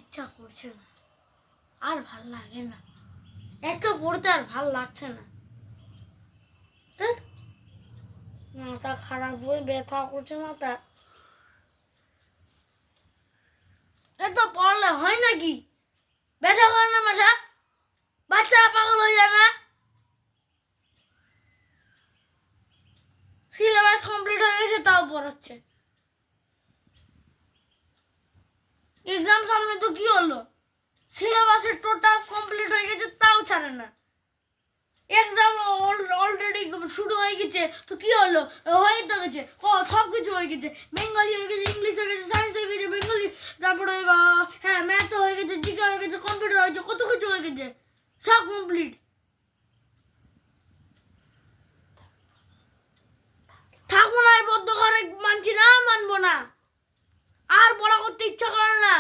ইচ্ছা করছে না, আর ভাল লাগে না, এত পড়তে আর ভাল লাগছে না। মাথা খারাপ হয়ে ব্যথা করছে মাথা। এত পড়লে হয় নাকি? ব্যথা করে না মাথা? বাচ্চারা পাগল হয়ে যায় না? সিলেবাস কমপ্লিট হয়ে গেছে তাও পড়াচ্ছে। এক্সাম সামনে তো কি হলো? সিলেবাসের টোটাল কমপ্লিট হয়ে গেছে তাও ছাড়ে না। এক্সাম অলরেডি শুরু হয়ে গেছে তো কি হলো? হয়ে তো গেছে, সব কিছু হয়ে গেছে। বেঙ্গলি হয়ে গেছে, ইংলিশ হয়ে গেছে, সায়েন্স হয়ে গেছে, বেঙ্গলি, তারপরে হ্যাঁ ম্যাথ হয়ে গেছে, জিকে হয়ে গেছে, কম্পিউটার হয়েছে, কত কিছু হয়ে গেছে, সব কমপ্লিট। থাকবো না, এই বদ্ধ ঘরে মানছি না, মানবো না, আর পড়া করতে ইচ্ছা করে না।